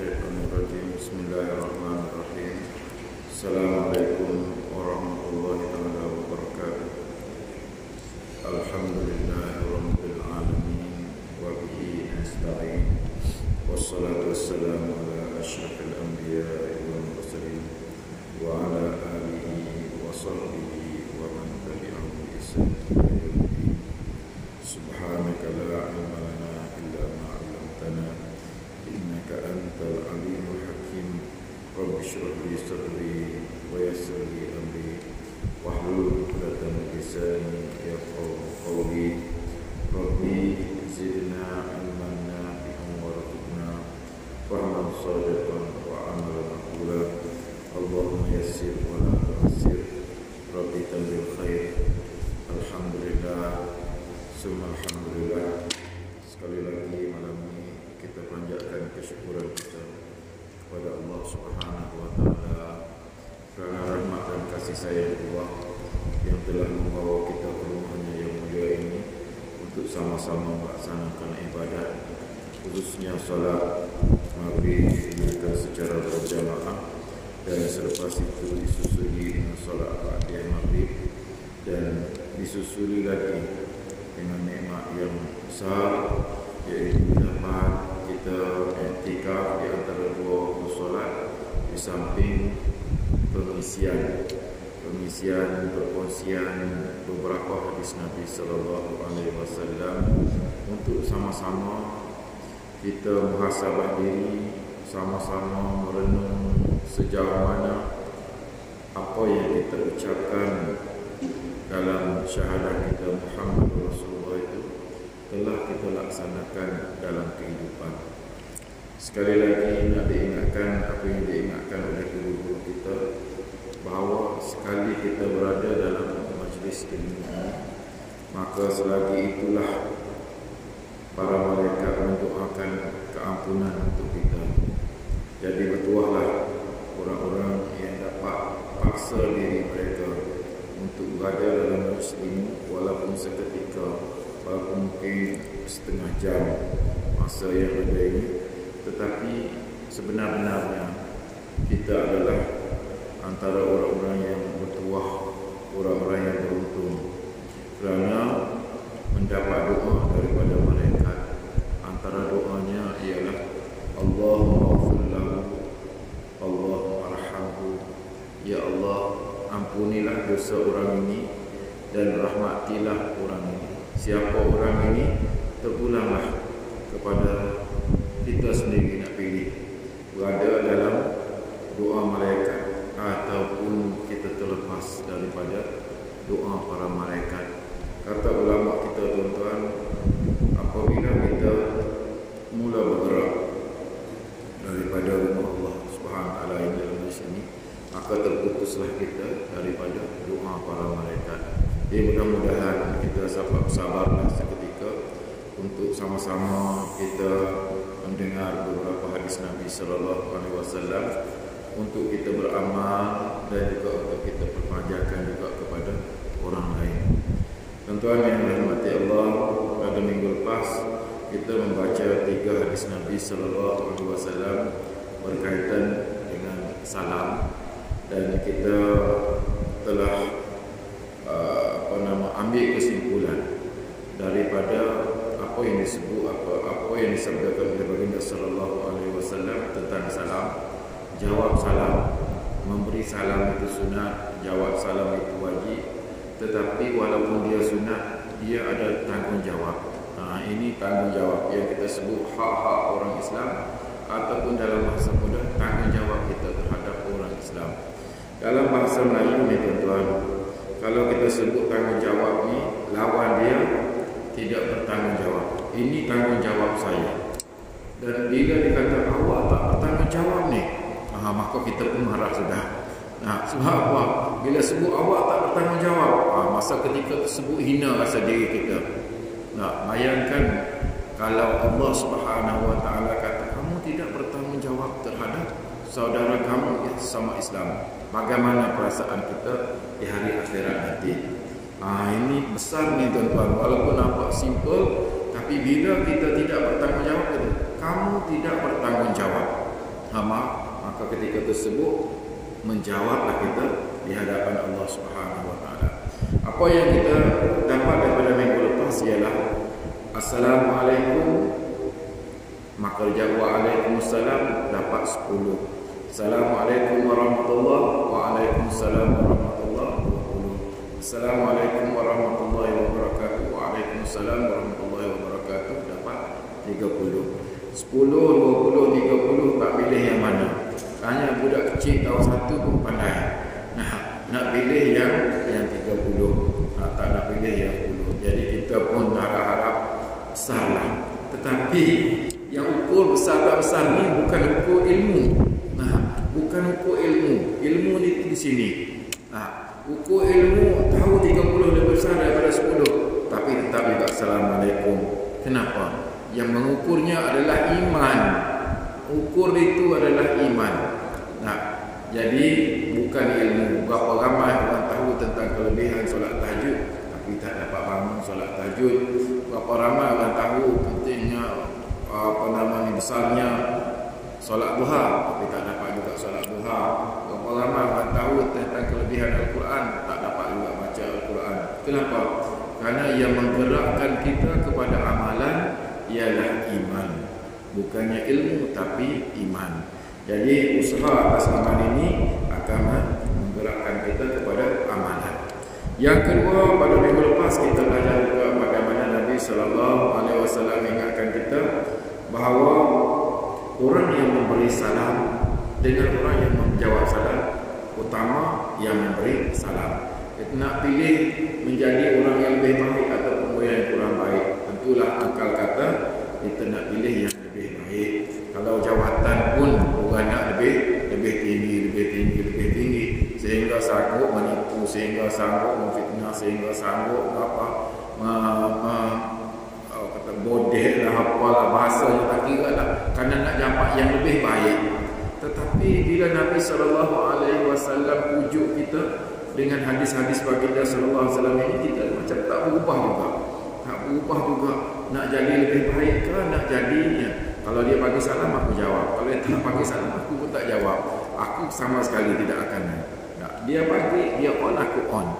الشيطان الرجيم بسم الله الرحمن الرحيم السلام عليكم ورحمة الله تعالى وبركاته الحمد لله رب العالمين وبه نستعين والصلاة والسلام على أشرف الأنبياء والمرسلين وعلى آله وصحبه ومن تبعهم بإحسان إلى يوم الدين سبحانك لا علم لنا إلا ما علمتنا إنك أنت العليم الحكيم رب اشرح لي صدري ويسر لي أمري واحلل عقدة من لساني يفقهوا قولي ربي زدنا علما نافعا وارزقنا فهما صادقا وعملا مقبولا اللهم يسر ولا تعسر ربي تمضي الخير الحمد لله ثم الحمد لله. Sekali lagi malam ini kita panjatkan kesyukuran kita kepada Allah Subhanahu wa taala kerana rahmat dan kasih sayang Allah yang telah membawa kita ke rumahnya yang mulia ini untuk sama-sama melaksanakan ibadat, khususnya salat maghrib dilakukan secara berjamaah dan selepas itu disusuli dengan salat ba'da maghrib dan disusuli lagi dengan nikmat yang besar, iaitu dapat kita i'tikaf di antara dua waktu solat di samping pengisian perkongsian beberapa hadis Nabi sallallahu alaihi wasallam untuk sama-sama kita muhasabah diri, sama-sama merenung sejauh mana apa yang kita ucapkan dalam syahadah kita Muhammad Rasulullah itu telah kita laksanakan dalam kehidupan. Sekali lagi nak diingatkan apa yang diingatkan oleh guru-guru kita, bahawa sekali kita berada dalam majlis ilmu ini, maka selagi itulah para malaikat mendoakan keampunan untuk kita. Jadi bertuahlah orang-orang yang dapat paksa diri mereka untuk berada dalam majlis ini walaupun seketika, walaupun mungkin setengah jam masa yang ada ini, tetapi sebenar-benarnya kita adalah antara orang-orang yang bertuah, orang-orang yang beruntung kerana mendapat doa daripada malaikat. Antara doanya ialah Allahumma ighfir lahu, Allahumma arhamhu, ya Allah ampunilah dosa orang ini dan rahmatilah orang ini. Siapa orang ini, terpulanglah kepada kita sendiri nak pilih berada dalam doa malaikat ataupun kita terlepas daripada doa para malaikat. Kata ulama kita tuan-tuan, apabila kita mula bergerak daripada rumah Allah Subhanahu wa taala yang dalam sini, maka terputuslah kita daripada doa para malaikat. Jadi mudah-mudahan kita sabarlah seketika untuk sama-sama kita mendengar beberapa hadis Nabi sallallahu alaihi wasallam untuk kita beramal dan juga untuk kita perpanjangkan juga kepada orang lain. Tuan-tuan yang dirahmati Allah, pada minggu lepas kita membaca 3 hadis Nabi sallallahu alaihi wasallam berkaitan dengan salam, dan kita telah ambil kesimpulan daripada apa yang disebut apa yang disabdakan oleh baginda sallallahu alaihi wasallam tentang salam. Jawab salam, memberi salam itu sunat, jawab salam itu wajib, tetapi walaupun dia sunat, dia ada tanggungjawab. Ini tanggungjawab yang kita sebut hak-hak orang Islam, ataupun dalam bahasa mudah tanggungjawab kita terhadap orang Islam. Dalam bahasa Melayu ni tuan-tuan, kalau kita sebut tanggungjawab ni, lawan dia tidak bertanggungjawab. Ini tanggungjawab saya. Dan bila dikata awak tak bertanggungjawab ni, maka kita pun marah sudah. Sebab apa? Bila sebut awak tak bertanggungjawab, masa ketika tersebut hina rasa diri kita. Bayangkan kalau Allah Subhanahu wa taala kata kamu tidak bertanggungjawab terhadap saudara kamu yang sama Islam, bagaimana perasaan kita di hari akhirat nanti? Ini besar ni tuan-tuan. Walaupun nampak simple, tapi bila kita tidak bertanggungjawab, kamu tidak bertanggungjawab. maka ketika tersebut menjawablah kita di hadapan Allah Subhanahu wa taala. Apa yang kita dapat daripada minggu lepas ialah Assalamualaikum, maka jawab Waalaikumsalam, dapat 10. Assalamualaikum warahmatullahi wabarakatuh, Waalaikumsalam warahmatullahi wabarakatuh. Assalamualaikum warahmatullahi wabarakatuh, Waalaikumsalam warahmatullahi wabarakatuh, dapat 30. 10, 20, 30 tak pilih yang mana. Hanya budak kecil tahun 1 pun pandai. Nak pilih yang 30. Tak nak pilih yang 10. Jadi kita pun harap-harap besarlah. Tetapi yang ukur besar tak besar ni bukan ukur ilmu. Bukan ukur ilmu. Ilmu ni di sini. Ukur ilmu tahu 30 lebih besar daripada 10. Tapi tetap juga Assalamualaikum. Kenapa? Yang mengukurnya adalah iman. Ukur itu adalah iman. Jadi bukan ilmu. Berapa ramai orang tahu tentang kelebihan solat tahajud tapi tak dapat bangun solat tahajud. Berapa ramai orang tahu pentingnya besarnya solat duha tapi tak dapat juga solat duha. Berapa ramai orang tahu tentang kelebihan Al-Quran tak dapat juga baca Al-Quran. Kenapa? Kerana yang menggerakkan kita kepada amalan ialah iman, bukannya ilmu tapi iman. Jadi usaha atas iman ini akan menggerakkan kita kepada amalan. Yang kedua, pada minggu lepas kita belajar juga bagaimana Nabi SAW ingatkan kita bahawa orang yang memberi salam dengan orang yang menjawab salam, utama yang memberi salam. Kita nak pilih menjadi orang yang lebih baik atau orang yang kurang baik, tentulah akal kata kita nak pilih yang lebih baik. Kalau jawatan pun orang nak lebih tinggi sehingga sanggup menipu, sehingga sanggup memfitnah, sehingga sanggup kata bodeh lah, apalah bahasanya tak kira lah, kerana nak dapat yang lebih baik. Tetapi bila Nabi SAW pujuk kita dengan hadis-hadis baginda sallallahu alaihi wasallam ini, kita macam tak berubah juga. Nak jadi lebih baik ke nak jadinya? Kalau dia bagi salam aku jawab, kalau dia tak bagi salam aku pun tak jawab. Aku sama sekali tidak akan. Dia bagi, dia on, aku on.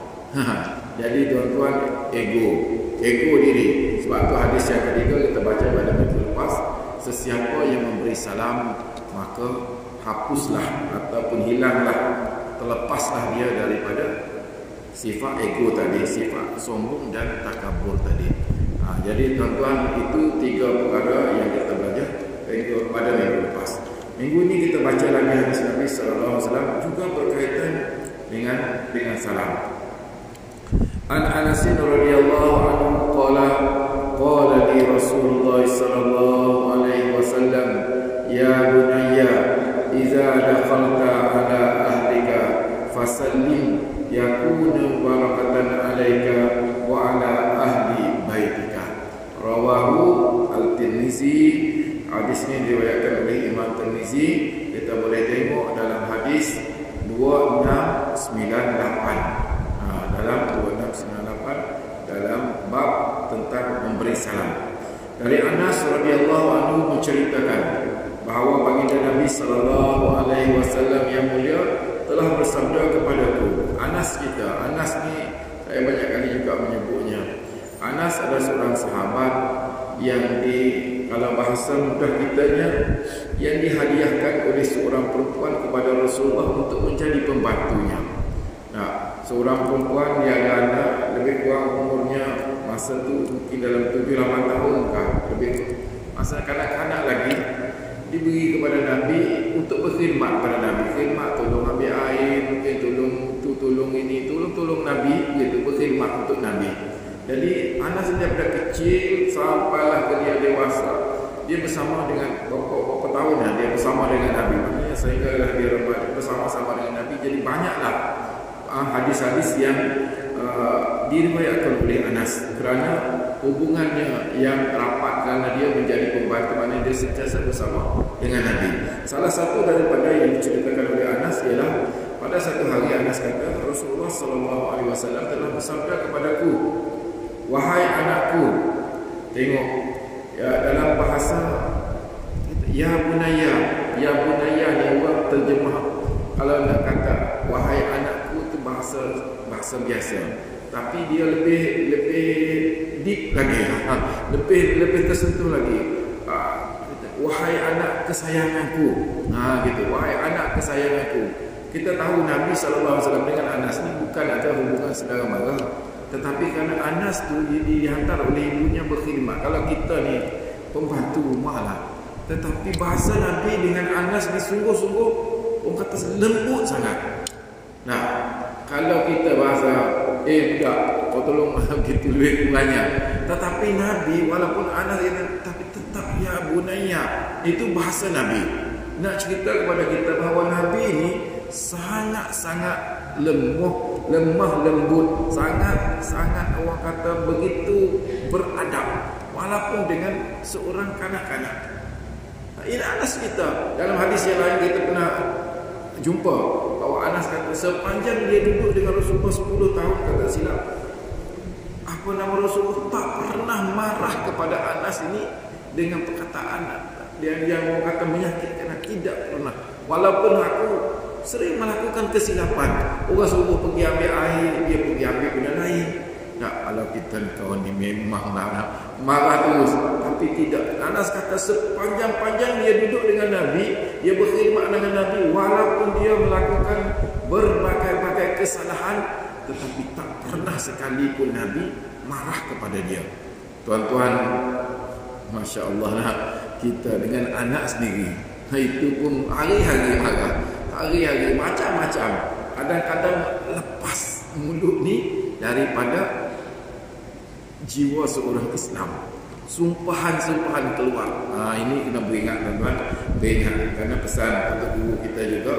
Jadi tuan-tuan, ego diri. Sebab tu hadis yang ketiga kita baca pada minggu lepas, sesiapa yang memberi salam maka hapuslah ataupun hilanglah, terlepaslah dia daripada sifat ego tadi, sifat sombong dan takabur tadi. Jadi tuan-tuan, itu 3 perkara yang kita belajar pada minggu lepas. Minggu ini kita baca lagi hadis Nabi SAW juga berkaitan dengan salam. An Anas radhiyallahu anhu qala li Rasulullah sallallahu alaihi wasallam, ya bunayya idza dakhalta ala ahlika fasallim yakunu barakatan alayka wa ala ahli baitika. Rawahu Al-Tirmizi. Hadis ini diriwayatkan oleh Imam Tirmizi. Kita boleh tengok dalam hadis 2698. Dalam 2698 dalam bab tentang memberi salam. Dari Anas radhiyallahu anhu menceritakan bahawa baginda Nabi sallallahu alaihi wasallam yang mulia telah bersabda kepadaku. Anas ni saya banyak kali juga menyebutnya. Anas adalah seorang sahabat yang kalau bahasa mudah kitanya, yang dihadiahkan oleh seorang perempuan kepada Rasulullah untuk menjadi pembantunya. Seorang perempuan yang ada anak, lebih kurang umurnya masa tu mungkin dalam 7-8 tahun kah, lebih masa kanak-kanak lagi, diberi kepada Nabi untuk berkhidmat pada Nabi. Khidmat, tolong ambil air, mungkin tolong ini, tolong Nabi, begitu, berkhidmat untuk Nabi. Jadi Anas daripada kecil sampailah ke dia dewasa, dia bersama dengan berapa tahun dia bersama dengan Nabi. Maknanya sehinggalah dia remaja bersama-sama dengan Nabi. Jadi banyaklah hadis-hadis yang diriwayatkan oleh Anas kerana hubungannya yang rapat, kerana dia menjadi pembantu, maknanya dia sentiasa bersama dengan Nabi. Salah satu daripada yang diceritakan oleh Anas ialah pada satu hari Anas kata, Rasulullah SAW telah bersabda kepadaku, wahai anakku, tengok ya, dalam bahasa ya bunayya terjemah, kalau nak kata wahai anakku itu bahasa biasa, tapi dia lebih deep lagi, lebih tersentuh lagi. Wahai anak kesayanganku, gitu. Wahai anak kesayanganku. Kita tahu Nabi SAW dengan Anas ni bukan ada hubungan saudara mara, tetapi kerana Anas tu dihantar oleh ibunya berkhidmat. Kalau kita ni pembantu rumah lah, tetapi bahasa Nabi dengan Anas ni sungguh-sungguh orang kata lembut sangat. Nah, kalau kita bahasa budak, kau tolong gitu lebih kurangnya. Tetapi Nabi walaupun Anas ini, tapi tetap ya bunayya, itu bahasa Nabi. Nak cerita kepada kita bahawa Nabi ini sangat-sangat lemah lembut, sangat orang kata begitu beradab walaupun dengan seorang kanak-kanak. Ini Anas kita. Dalam hadis yang lain kita pernah jumpa bahawa Anas kata sepanjang dia duduk dengan Rasulullah 10 tahun, kata silap, apa nama Rasulullah tak pernah marah kepada Anas ini dengan perkataan yang orang kata menyakitkan. Tidak pernah. Walaupun aku sering melakukan kesilapan, orang suruh pergi ambil air, dia pergi ambil benda lain. Tak, kalau kita kawan ni memang marah terus. Tapi tidak. Anas kata sepanjang-panjang dia duduk dengan Nabi, dia berkhidmat dengan Nabi, walaupun dia melakukan berbagai-bagai kesalahan, tetapi tak pernah sekalipun Nabi marah kepada dia. Tuan-tuan, Masya Allah lah, kita dengan anak sendiri, itu pun hari-hari marah, hari-hari macam-macam. Kadang-kadang lepas mulut ni daripada jiwa seorang Islam, sumpahan-sumpahan keluar. Ini kena beringat tuan-tuan, beringat. Kerana pesan untuk guru kita juga,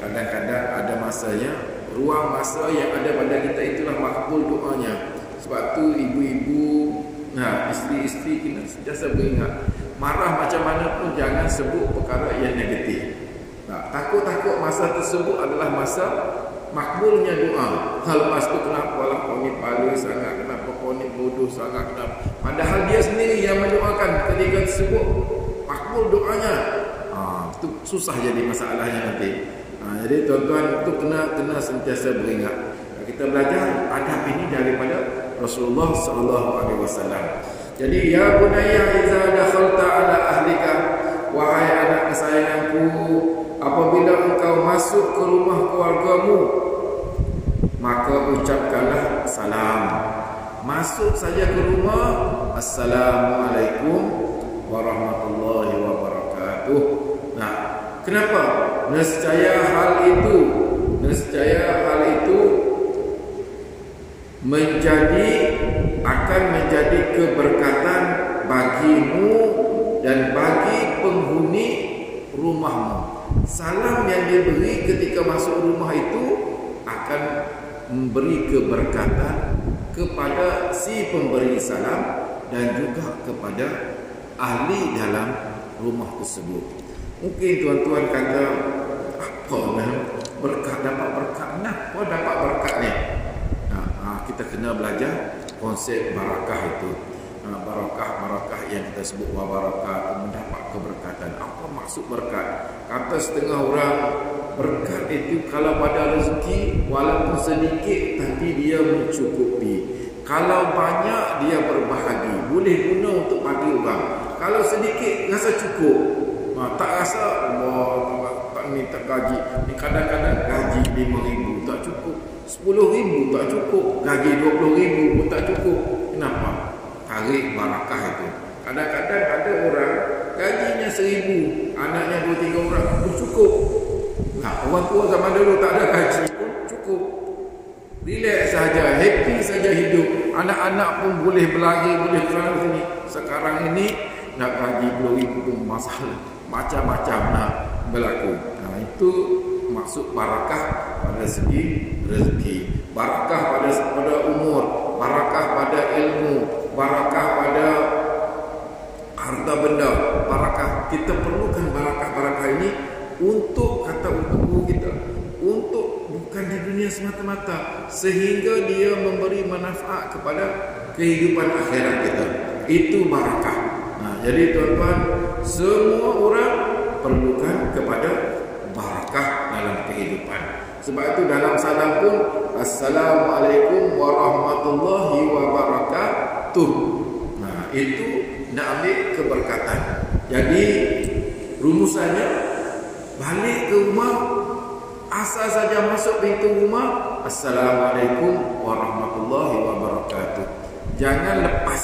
kadang-kadang ada masanya, ruang masa yang ada pada kita itulah makbul doanya. Sebab tu ibu-ibu, isteri-isteri kena sentiasa beringat, marah macam mana pun jangan sebut perkara yang negatif. Takut-takut masa tersebut adalah masa makbulnya doa. Lepas tu kenapa lah kau ni palu sangat, kenapa kau ni bodoh sangat, kenapa? Padahal dia sendiri yang mendoakan ketika tersebut makbul doanya. Itu susah jadi masalahnya nanti. Jadi tuan-tuan itu kena sentiasa beringat. Kita belajar adab ini daripada Rasulullah SAW. Jadi ya bunayya idza dakhalta ala ahlika, wahai anak kesayanganku, apabila engkau masuk ke rumah keluargamu, maka ucapkanlah salam. Masuk saja ke rumah, assalamualaikum warahmatullahi wabarakatuh. Kenapa? Nescaya hal itu akan menjadi keberkatan bagimu dan bagi penghuni rumahmu. Salam yang diberi ketika masuk rumah itu akan memberi keberkatan kepada si pemberi salam dan juga kepada ahli dalam rumah tersebut. Mungkin tuan-tuan kata, apa berkat, dapat berkat? Kenapa dapat berkat ni? Kita kena belajar konsep barakah itu. Barakah yang kita sebut barakah, mendapat keberkatan. Apa maksud berkat? Kata setengah orang, berkat itu kalau pada rezeki walaupun sedikit tapi dia mencukupi. Kalau banyak dia berbahagi, boleh guna untuk bagi orang. Kalau sedikit rasa cukup, tak rasa tak minta gaji. Kadang-kadang gaji 5,000 tak cukup, 10,000 tak cukup, gaji 20,000 pun tak cukup. Kenapa? Tarik barakah itu. Kadang-kadang ada orang gajinya 1,000, anaknya 2-3 orang pun cukup. Orang tua zaman dulu tak ada gaji pun cukup, relax saja, happy saja hidup. Anak-anak pun boleh berlari, boleh kerana sini. Sekarang ini nak gaji 10,000 pun masalah, macam-macam nak berlaku. Itu maksud barakah pada segi rezeki, barakah pada umur, barakah pada ilmu, barakah pada harta benda, barakah. Kita perlukan barakah-barakah ini untuk guru kita, untuk bukan di dunia semata-mata, sehingga dia memberi manfaat kepada kehidupan akhirat kita. Itu barakah. Jadi tuan-tuan, semua orang perlukan kepada barakah dalam kehidupan. Sebab itu dalam salam pun Assalamualaikum warahmatullahi wabarakatuh. Nah, itu nak ambil keberkatan. Jadi rumusannya, balik ke rumah, asal saja masuk pintu rumah, Assalamualaikum warahmatullahi wabarakatuh. Jangan lepas.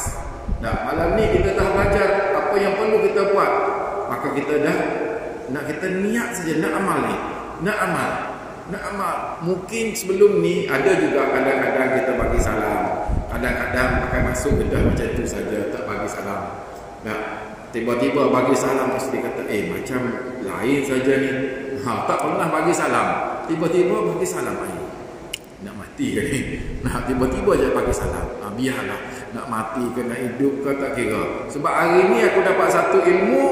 Nah, malam ni kita dah belajar apa yang perlu kita buat. Maka kita dah nak, kita niat saja nak amal ni. Nak amal. Mungkin sebelum ni ada juga kadang-kadang kita bagi salam. Kadang-kadang pakai masuk kedah macam tu saja, tak bagi salam. Nah, tiba-tiba bagi salam mesti kata macam lain saja ni. Tak pernah bagi salam. Tiba-tiba bagi salam nak mati ke ni? Nah, tiba-tiba je bagi salam. Biarlah, nak mati ke nak hidup ke tak kira. Sebab hari ni aku dapat satu ilmu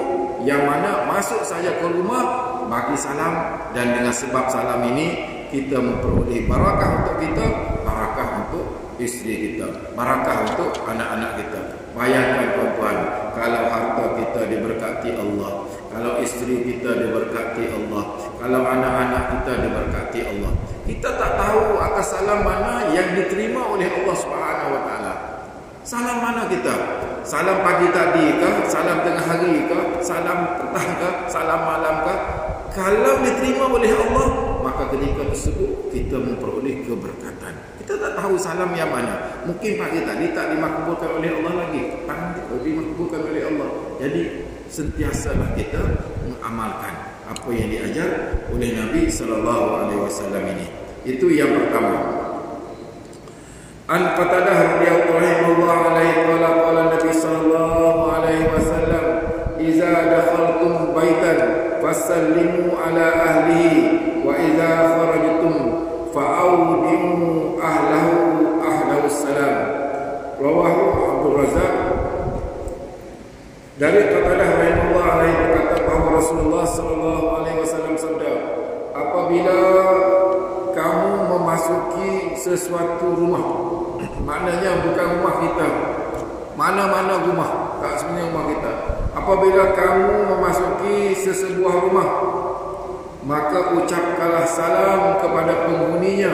yang mana masuk saja ke rumah bagi salam, dan dengan sebab salam ini kita memperoleh barakah untuk kita, barakah untuk isteri kita, barakah untuk anak-anak kita. Bayangkan tuan-tuan, kalau harta kita diberkati Allah, kalau isteri kita diberkati Allah, kalau anak-anak kita diberkati Allah, kita tak tahu atas salam mana yang diterima oleh Allah Subhanahu Wa Taala. Salam mana kita? Salam pagi tadi ke? Salam tengah hari ke? Salam petang ke? Salam malam ke? Kalau diterima oleh Allah, maka ketika tersebut kita memperoleh keberkatan. Kita tak tahu salam yang mana. Mungkin pagi tadi tak dimakbulkan oleh Allah lagi, petang dimakbulkan oleh Allah. Jadi sentiasalah kita mengamalkan apa yang diajar oleh Nabi sallallahu alaihi wasallam ini. Itu yang pertama. An Qatadah radhiyallahu alaihi qala Nabi sallallahu alaihi wasallam, "Idza dakhaltum baitan fasallimu ala ahlihi wa idza kharajtum fa'audimu ahlahu salam." Rawahu Abdul Razak. Dari Qatadah radhiyallahu alaihi berkata bahawa Rasulullah sallallahu alaihi wasallam sabda, apabila kamu memasuki sesuatu rumah, maknanya bukan rumah kita, mana-mana rumah, tak sebenarnya rumah kita. Apabila kamu memasuki sesebuah rumah, maka ucapkanlah salam kepada penghuninya,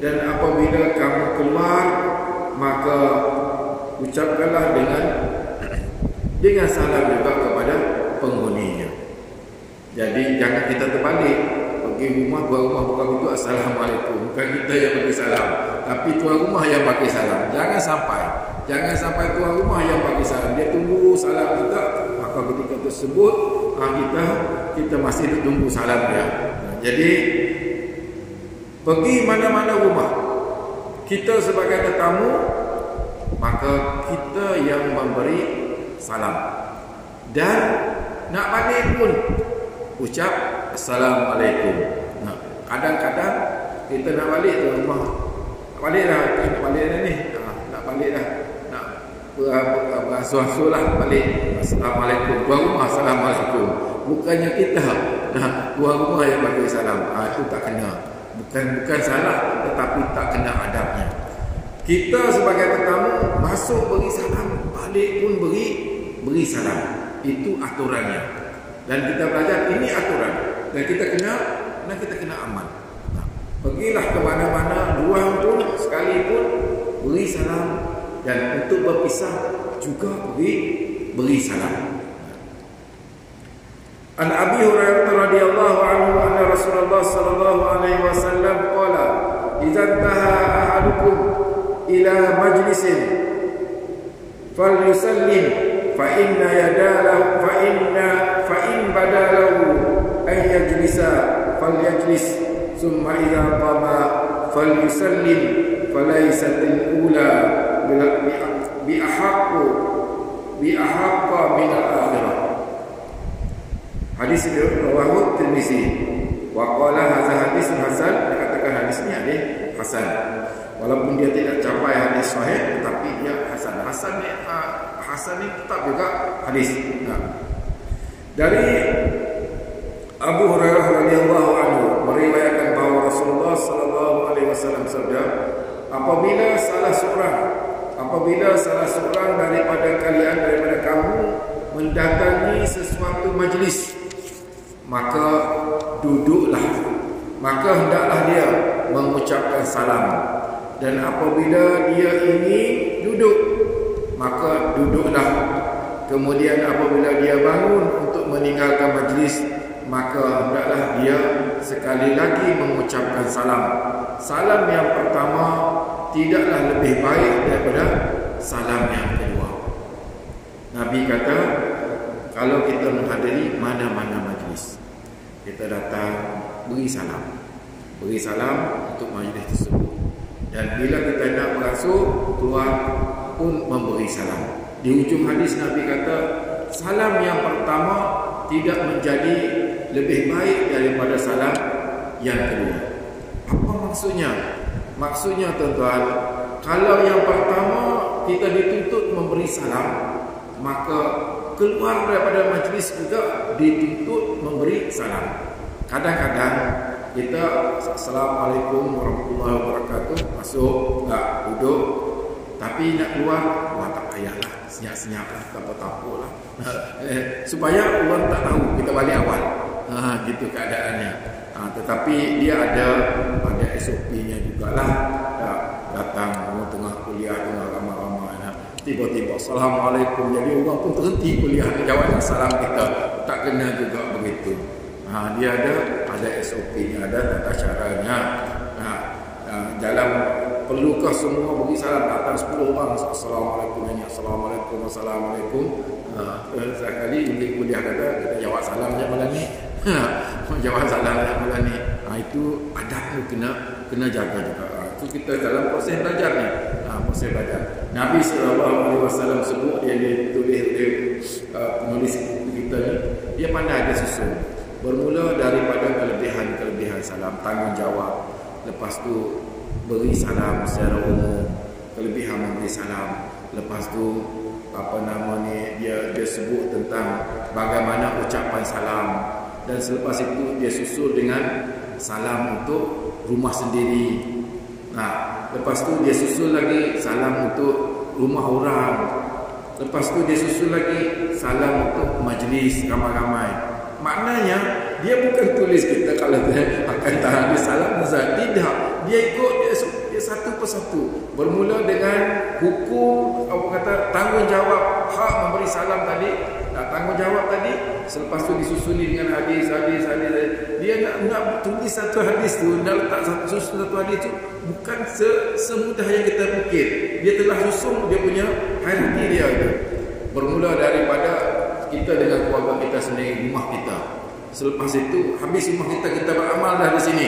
dan apabila kamu keluar, maka ucapkanlah dengan salam juga kepada penghuninya. Jadi jangan kita terbalik, pergi rumah, tuan rumah bukan begitu, Assalamualaikum, bukan kita yang bagi salam, tapi tuan rumah yang bagi salam. Jangan sampai tuan rumah yang bagi salam, dia tunggu salam kita, maka ketika tersebut kita masih tunggu salam dia. Jadi pergi mana-mana rumah, kita sebagai tetamu, maka kita yang memberi salam, dan nak balik pun ucap Assalamualaikum. Kadang-kadang kita nak balik ke rumah, nak balik dah ni, nak balik dah, nak berasuh-asuh lah balik, Assalamualaikum, tuan rumah Assalamualaikum. Bukannya kita, tuan rumah yang bagi salam. Itu tak kena. Bukan salah, tetapi tak kena adabnya. Kita sebagai tetamu masuk beri salam, balik pun beri salam. Itu aturannya. Dan kita belajar ini aturan, dan kita kena aman. Pergilah ke mana-mana, ruang pun sekalipun beri salam, dan untuk berpisah juga beri salam. An Abi Hurairah radhiyallahu anhu anna Rasulullah sallallahu alaihi wasallam qala, "Idza taha ahadukum ila majlisin falyusallim fa inna yadalahu fa in badalahu ay yajlisa falyajlis thumma idza qama falyusallim falaysat al-ula bi ahaqqa min al-akhirah." Hadis ini rawahu Tirmizi wa qala hadza hadis hasan, dikatakan hadis ini hadis hasan. Walaupun dia tidak capai hadis sahih, tetapi dia hasan. Hasan ini tetap juga hadis. Dari Abu Hurairah radhiyallahu anhu meriwayatkan bahawa Rasulullah sallallahu alaihi wasallam sabda, apabila salah seorang daripada kamu mendatangi sesuatu majlis, maka duduklah mengucapkan salam. Dan apabila dia ingin duduk, maka duduklah. Kemudian apabila dia bangun untuk meninggalkan majlis, maka hendaklah dia sekali lagi mengucapkan salam. Salam yang pertama tidaklah lebih baik daripada salam yang kedua. Nabi kata, kalau kita menghadiri mana-mana majlis, kita datang beri salam. Beri salam untuk majlis tersebut. Dan bila kita nak beransur keluar pun memberi salam. Di ujung hadis Nabi kata, salam yang pertama tidak menjadi lebih baik daripada salam yang kedua. Apa maksudnya? Maksudnya tuan-tuan, kalau yang pertama kita dituntut memberi salam, maka keluar daripada majlis juga dituntut memberi salam. Kadang-kadang kita Assalamualaikum warahmatullahi wabarakatuh, masuk, tak duduk, tapi nak keluar, wah tak payahlah, senyap-senyap lah, tak-apa lah. Supaya orang tak tahu kita balik awal. Gitu keadaannya. Tetapi dia ada SOP-nya jugalah. Datang tengah kuliah, tengah ramai-ramai, tiba-tiba Assalamualaikum, jadi orang pun terhenti kuliah, jawab salam kita. Tak kena juga begitu. Dia ada SOP-nya, ada tata caranya. Dalam perlukah semua bagi salam, datang 10 orang Assalamualaikum, Assalamualaikum, Assalamualaikum. Sekali ini kuliah kata kita jawab salam je malam ni. Jawab salam je malam ni. Itu adab tu kena jaga juga. Itu kita dalam proses belajar ni. Proses belajar. Nabi SAW sebut yang ditulis oleh penulis kita ni, dia pandai dia susun. Bermula daripada kelebihan-kelebihan salam, tanggungjawab. Lepas tu beri salam secara umum, kelebihan memberi salam. Lepas tu dia sebut tentang bagaimana ucapan salam. Dan selepas itu dia susul dengan salam untuk rumah sendiri. Lepas tu dia susul lagi salam untuk rumah orang. Lepas tu dia susul lagi salam untuk majlis ramai-ramai. Maknanya dia bukan tulis kita kalau dia akan tahan dia salam Ustaz. Tidak, dia ikut dia satu persatu. Bermula dengan hukum tanggungjawab hak memberi salam tadi. Tanggungjawab tadi, selepas tu disusuli dengan hadis. Dia nak tulis satu hadis tu, nak letak satu hadis tu bukan semudah yang kita fikir. Dia telah susun dia punya hierarki dia itu. Bermula daripada kita dengan keluarga kita sendiri, rumah kita. Selepas itu habis rumah kita beramal dah di sini.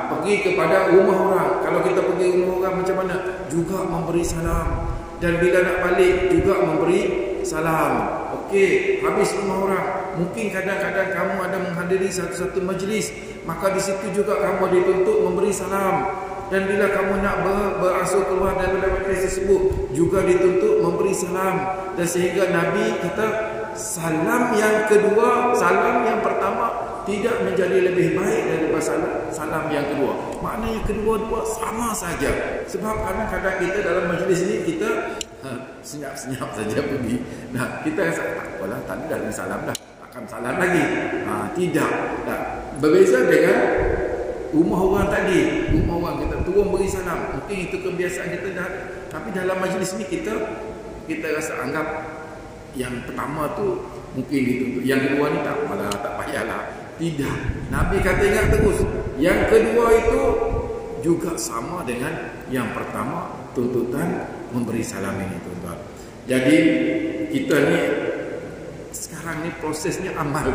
Pergi kepada rumah orang. Kalau kita pergi rumah orang macam mana? Juga memberi salam. Dan bila nak balik juga memberi salam. Okey, habis rumah orang. Mungkin kadang-kadang kamu ada menghadiri satu-satu majlis, maka di situ juga kamu dituntut memberi salam. Dan bila kamu nak beransur keluar daripada majlis tersebut, juga dituntut memberi salam. Dan sehingga Nabi kata, salam yang kedua, salam yang pertama tidak menjadi lebih baik daripada salam yang kedua. Maknanya kedua-dua sama saja. Sebab kadang-kadang kita dalam majlis ini kita senyap-senyap saja pergi. Kita rasa tak apalah, tadi dah beri salam dah, akan salam lagi. Tidak. Berbeza dengan rumah orang tadi. Rumah orang kita turun beri salam. Mungkin itu kebiasaan kita dah. Tapi dalam majlis ni kita rasa anggap yang pertama tu mungkin dituntut, yang kedua ni tak apalah, tak payahlah. Tidak. Nabi kata ingat terus, yang kedua itu juga sama dengan yang pertama, tuntutan memberi salam ini, tuan-tuan. Jadi kita ni sekarang ni prosesnya amal.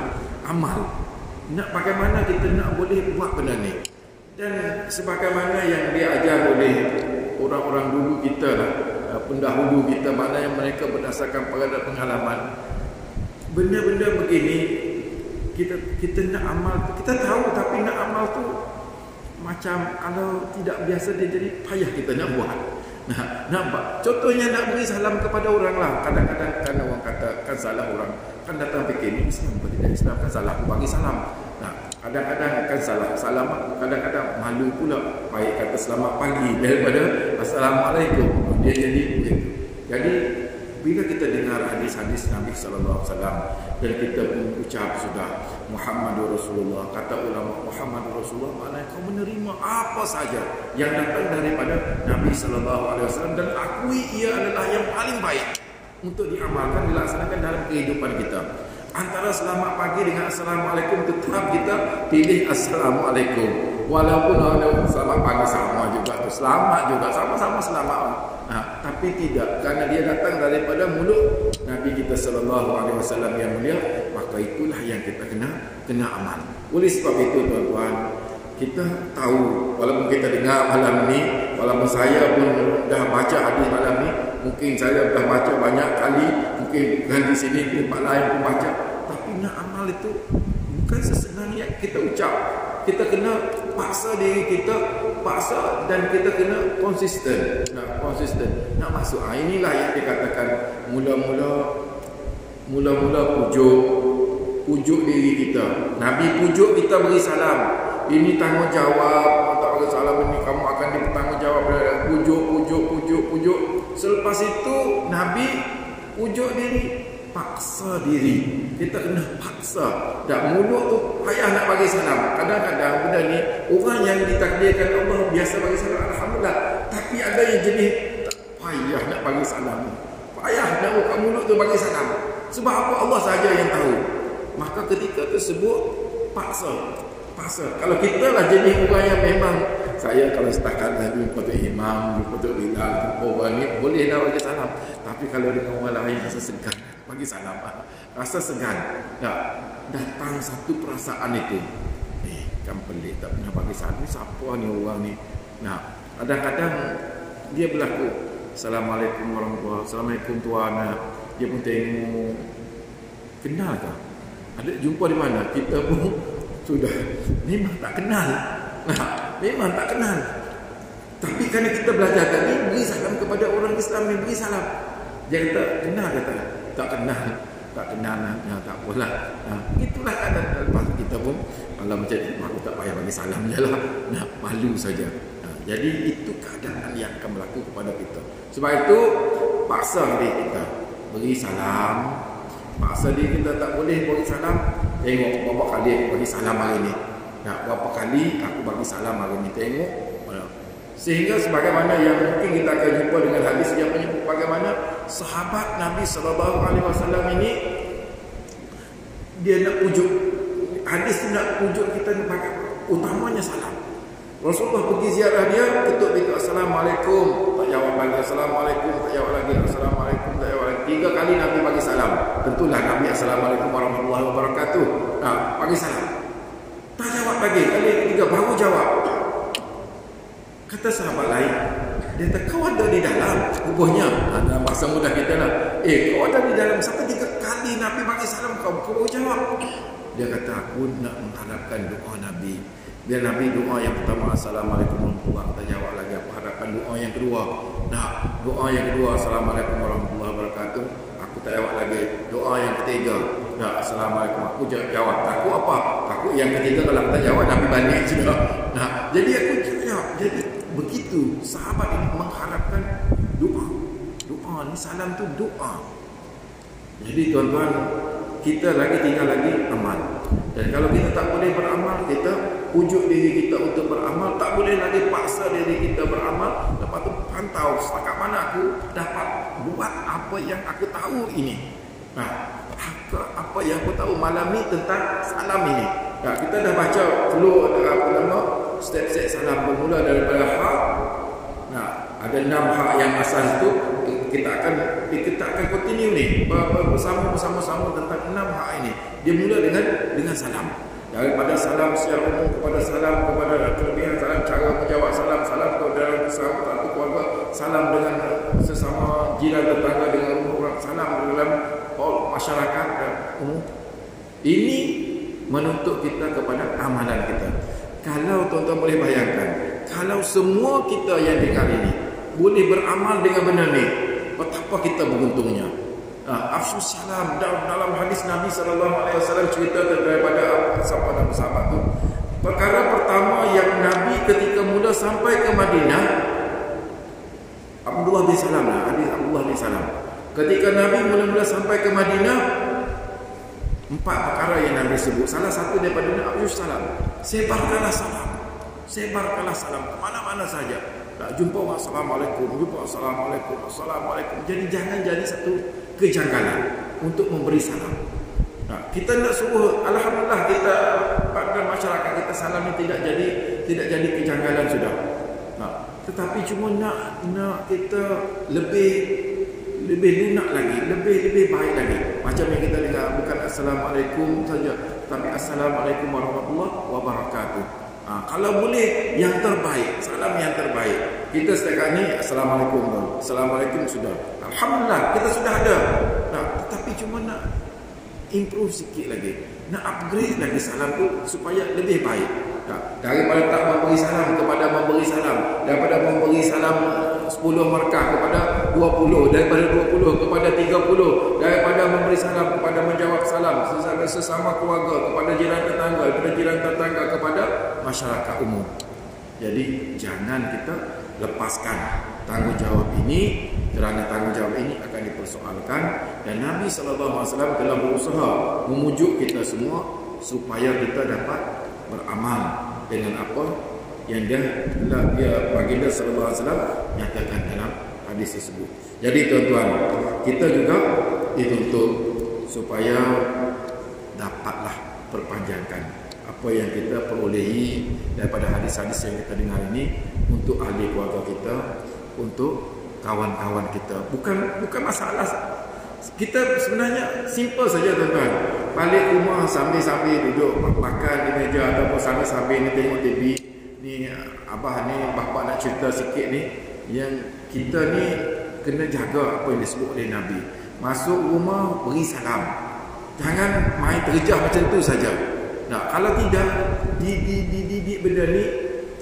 Nak bagaimana kita nak boleh buat benda ni. Dan sebagaimana yang diajar oleh orang-orang dulu kita lah, pendahulu kita, maknanya mereka berdasarkan pada pengalaman. Benda-benda begini kita nak amal, kita tahu, tapi nak amal tu macam kalau tidak biasa dia jadi payah kita nak buat. Nampak? Contohnya nak beri salam kepada orang lah. Kadang-kadang kan orang katakan salah orang, kan datang fikir ni Islam atau tidak Islam, kan salah aku bagi salam. Kadang-kadang kan salam, kadang-kadang malu pula. Baik kata selamat pagi daripada Assalamualaikum. Dia jadi begitu. Jadi bila kita dengar hadis-hadis Nabi SAW dan kita pun ucap sudah Muhammadur Rasulullah. Kata ulama, Muhammadur Rasulullah maknanya kau menerima apa saja yang datang daripada Nabi sallallahu alaihi wasallam dan akui ia adalah yang paling baik untuk diamalkan, dilaksanakan dalam kehidupan kita. Antara selamat pagi dengan assalamualaikum, tetap kita pilih assalamualaikum. Walaupun ada selamat pagi sama juga tu, selamat juga, sama-sama selamat. Tapi tidak, karena dia datang daripada mulut Nabi kita sallallahu alaihi wasallam yang mulia, maka itulah yang kita kena amal. Oleh sebab itu tuan-tuan, kita tahu, walaupun kita dengar malam ni, walaupun saya pun dah baca hadis malam ni, mungkin saya dah baca banyak kali, mungkin bukan di sini, di tempat lain pun baca, tapi nak amal itu bukan sesenang yang kita ucap. Kita kena paksa diri kita, paksa, dan kita kena konsisten. Nak masuk. Inilah yang dikatakan mula-mula pujuk diri kita. Nabi pujuk kita beri salam. Ini tanggungjawab, tak bagi salam ini kamu akan dipertanggungjawab. Pujuk. Selepas itu Nabi pujuk diri, paksa diri. Kita kena paksa. Dan mulut tu payah nak bagi salam. Kadang-kadang benda ni orang yang ditakdirkan Allah biasa bagi salam, alhamdulillah. Tapi ada yang jenis tak payah nak bagi salam. Payah nak buka mulut tu bagi salam. Sebab apa? Allah saja yang tahu. Maka ketika tersebut paksa. Kalau kita lah jenis orang yang memang, saya kalau setakat Nabi patut imam, patut bilal, orang ni boleh nak bagi salam. Tapi kalau dengan orang lain rasa segan bagi salam, rasa segan. Datang satu perasaan itu, kan pelik tak pernah bagi salam. Ni siapa ni orang ni? Kadang-kadang dia berlaku, Assalamualaikum warahmatullahi wabarakatuh, Assalamualaikum tuan. Dia pun tengok, kenal tak? Ada jumpa di mana? Kita pun sudah memang tak kenal. Tapi kerana kita belajar tadi, beri salam kepada orang Islam ni, beri salam. Dia kata, kenal kata? Tak kenal, tak apalah. Itulah keadaan. Lepas kita pun kalau macam ni, aku tak payah bagi salam je lah. Malu saja. Jadi itu keadaan yang akan berlaku kepada kita. Sebab itu paksa diri kita beri salam. Paksa diri kita tak boleh beri salam. Tengok berapa kali aku bagi salam hari ni. Berapa kali aku bagi salam hari ni. Tengok. Sehingga sebagaimana yang mungkin kita akan jumpa dengan hadis yang menyebut bagaimana sahabat Nabi SAW ini, dia nak pujuk. Hadis nak pujuk kita pakai utamanya salam. Rasulullah pergi ziarah dia, ketuk dia, Assalamualaikum, tak jawab lagi, Assalamualaikum, tak jawab lagi, Assalamualaikum, tak jawab lagi. 3 kali Nabi bagi salam. Tentulah Nabi Assalamualaikum warahmatullahi wabarakatuh. Bagi salam. Tak jawab lagi. Kali ketiga baru jawab. Kata sahabat lain, dia kata, kau ada di dalam kuburnya. Masa mudah kita lah. Kau ada di dalam. Sampai 3 kali Nabi bagi salam, kau baru jawab. Dia kata, aku nak mengharapkan doa Nabi. Biar Nabi doa yang pertama, Assalamualaikum warahmatullahi wabarakatuh, tak jawab lagi. Aku harapkan doa yang kedua. Doa yang kedua, Assalamualaikum warahmatullahi wabarakatuh, aku tak jawab lagi. Doa yang ketiga, Assalamualaikum, aku jawab. Takut apa? Takut yang ketiga kalau tak jawab, Nabi balik sudah. Jadi aku jawab. Jadi begitu sahabat ini mengharapkan doa. Doa ni, salam tu doa. Jadi tuan-tuan, kita tinggal lagi amal. Dan kalau kita tak boleh beramal, kita pujuk diri kita untuk beramal. Tak boleh lagi paksa diri kita beramal. Lepas tu pantau setakat mana aku dapat buat apa yang aku tahu ini. Apa yang aku tahu malam ni tentang salam ini. Kita dah baca flow step-step salam, bermula daripada hak. Ada 6 hak yang asas itu. Kita akan continue ni bersama-sama tentang 6 hak ini. Dia mula dengan salam. Daripada salam secara umum kepada salam kepada kelebihan salam, cara menjawab salam kepada satu keluarga, salam dengan sesama jiran tetangga, dengan orang, salam dalam masyarakat umum. Ini menuntut kita kepada amalan kita. Kalau tuan-tuan boleh bayangkan, kalau semua kita yang dengar ini boleh beramal dengan benda ni, betapa kita beruntungnya. Afsus salam dalam hadis Nabi SAW cerita daripada sahabat tu. Perkara pertama yang Nabi ketika mula sampai ke Madinah, Abdullah bin Salam, hadis Abdullah bin Salam. Ketika Nabi mula-mula sampai ke Madinah, 4 perkara yang Nabi sebut. Salah satu daripada afsyus salam. Sebarkanlah salam. Sebarkanlah salam ke mana-mana saja. Tak jumpa orang assalamualaikum, jumpa assalamualaikum, assalamualaikum. Jadi jangan jadi satu kejanggalan untuk memberi salam. Kita nak suruh, alhamdulillah kita pada masyarakat kita salam ni tidak jadi kejanggalan sudah. Tetapi cuma nak kita lebih lunak lagi, lebih baik lagi. Macam yang kita dengar, bukan assalamualaikum saja, tapi assalamualaikum warahmatullahi wabarakatuh. Kalau boleh yang terbaik, salam yang terbaik. Kita setakat ni assalamualaikum, assalamualaikum sudah. Alhamdulillah kita sudah ada. Tetapi cuma nak improve sikit lagi, nak upgrade lagi salam tu supaya lebih baik. Daripada tak memberi salam kepada memberi salam, daripada memberi salam 10 markah kepada 20, daripada 20 kepada 30, daripada memberi salam kepada menjawab salam sesama keluarga, kepada jiran tetangga, daripada jiran tetangga kepada masyarakat umum. Jadi jangan kita lepaskan tanggungjawab ini, kerana tanggungjawab ini akan dipersoalkan, dan Nabi SAW telah berusaha memujuk kita semua supaya kita dapat beramal dengan apa yang baginda sallallahu alaihi wasallam nyatakan dalam hadis tersebut. Jadi tuan-tuan, kita juga dituntut supaya dapatlah perpanjangkan apa yang kita perolehi daripada hadis-hadis yang kita dengar ini untuk ahli keluarga kita, untuk kawan-kawan kita. Bukan masalah. Kita sebenarnya simple saja tuan-tuan. Balik rumah sambil-sambil duduk makan di meja, ataupun sambil-sambil ni tengok TV. Ni abah ni, bapak nak cerita sikit ni, yang kita ni kena jaga apa yang disebut oleh Nabi. Masuk rumah beri salam. Jangan main terjah macam tu saja. Kalau tidak, dididik benda ni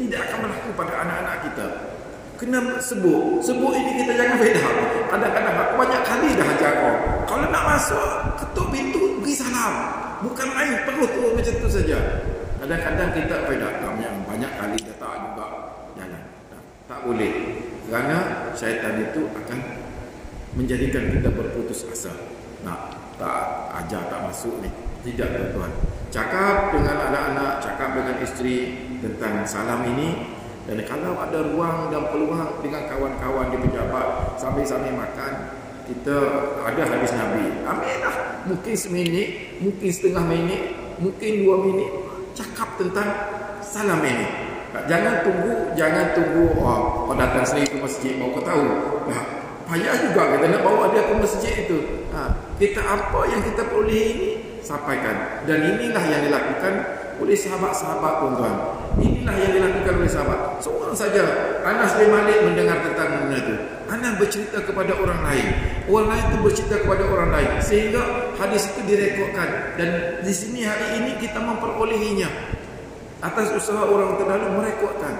tidak akan berlaku pada anak-anak kita. Kena sebut ini kita jangan faedah. Kadang-kadang banyak kali dah ajar kau. Kalau nak masuk, ketuk pintu, beri salam. Bukan main perut tu macam tu saja. Kadang-kadang kita faedah. Banyak kali dah tak juga jalan. Tak boleh. Kerana syaitan itu akan menjadikan kita berputus asa. Tak ajar, tak masuk ni. Tidak tuan-tuan. Cakap dengan anak-anak, cakap dengan isteri tentang salam ini. Dan kalau ada ruang dan peluang dengan kawan-kawan di pejabat sambil-sambil makan, kita ada hadis Nabi. Ambillah, mungkin seminit, mungkin setengah minit, mungkin 2 minit, cakap tentang salam ini. Jangan tunggu oh datang sendiri ke masjid baru kau tahu. Payah juga kita nak bawa dia ke masjid itu. Kita apa yang kita peroleh ini sampaikan. Dan inilah yang dilakukan oleh sahabat-sahabat tuan-tuan. Inilah yang dilakukan oleh sahabat. Seorang saja Anas bin Malik mendengar tentang benda itu. Anas bercerita kepada orang lain. Orang lain itu bercerita kepada orang lain. Sehingga hadis itu direkodkan. Dan di sini hari ini kita memperolehinya atas usaha orang terdahulu merekodkan.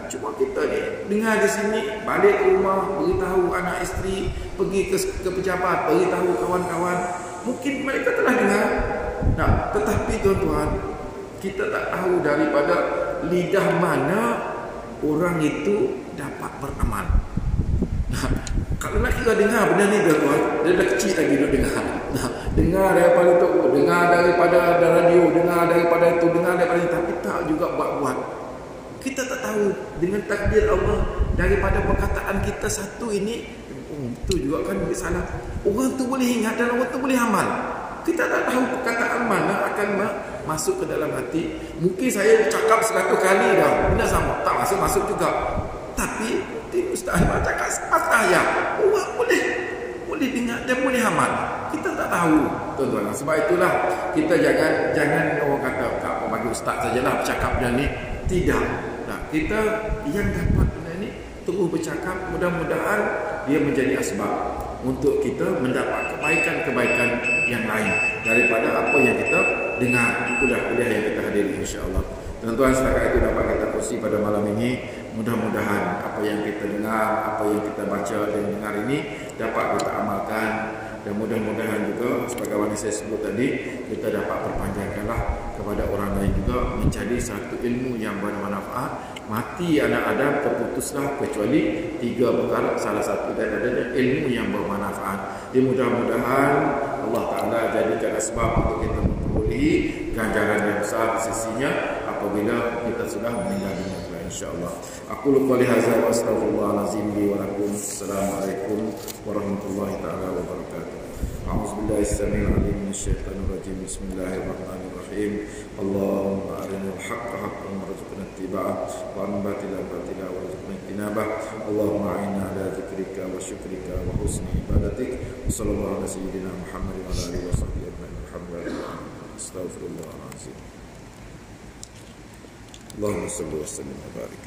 Cuma kita ni dengar di sini, balik ke rumah, beritahu anak isteri, pergi ke pejabat, beritahu kawan-kawan. Mungkin mereka telah dengar. Tetapi tuan-tuan, kita tak tahu daripada lidah mana orang itu dapat beramal. Kalau nak kira dengar benda ni tuan-tuan, dia dah kecil lagi duduk dengar. Dengar daripada tu, dengar daripada radio, dengar daripada itu, dengar daripada itu, tapi tak juga buat-buat. Kita tak tahu dengan takdir Allah daripada perkataan kita satu ini, itu juga kan salah. Orang tu boleh ingat dan orang tu boleh amal. Kita tak tahu perkataan mana akan masuk ke dalam hati. Mungkin saya cakap 100 kali dah, benda sama, tak masuk juga. Tapi Ustaz Ahmad cakap sepatah ya, orang boleh dengar dan boleh amal. Kita tak tahu tuan-tuan. Sebab itulah kita jangan orang kata apa bagi ustaz sajalah bercakap macam ni. Tidak. Kita yang dapat benda ni terus bercakap, mudah-mudahan dia menjadi asbab untuk kita mendapat kebaikan-kebaikan yang lain daripada apa yang kita dengar di kuliah-kuliah yang kita hadiri, insya-Allah. Tuan-tuan, setakat itu dapat kita kongsi pada malam ini. Mudah-mudahan apa yang kita dengar, apa yang kita baca dan dengar ini dapat kita amalkan, dan mudah-mudahan juga sebagaimana saya sebut tadi, kita dapat perpanjangkanlah kepada orang lain juga menjadi satu ilmu yang bermanfaat. Mati anak Adam terputuslah kecuali 3 perkara, salah satu daripadanya ilmu yang bermanfaat. Mudah-mudahan Allah Ta'ala jadikan sebab untuk kita memperolehi ganjaran yang besar di sisinya apabila kita sudah meninggal dunia insya-Allah. Aku lupa lihaza wa astaghfirullahalazim li wa lakum. Assalamualaikum warahmatullahi taala wabarakatuh. A'udzubillahi as-sami'il 'alim minasyaitonir rajim. Bismillahirrahmanirrahim. Allahumma arinal haqqa haqqan warzuqna ittiba'ah wa arina batilan batilan warzuqna ijtinabah. Allahumma a'inna 'ala dzikrika wa syukrika wa husni ibadatik. Sallallahu ala sayyidina Muhammad wa ala alihi wa sahbihi ajma'in. Alhamdulillah. Astaghfirullahalazim. Allahumma salli wa sallim wa barik.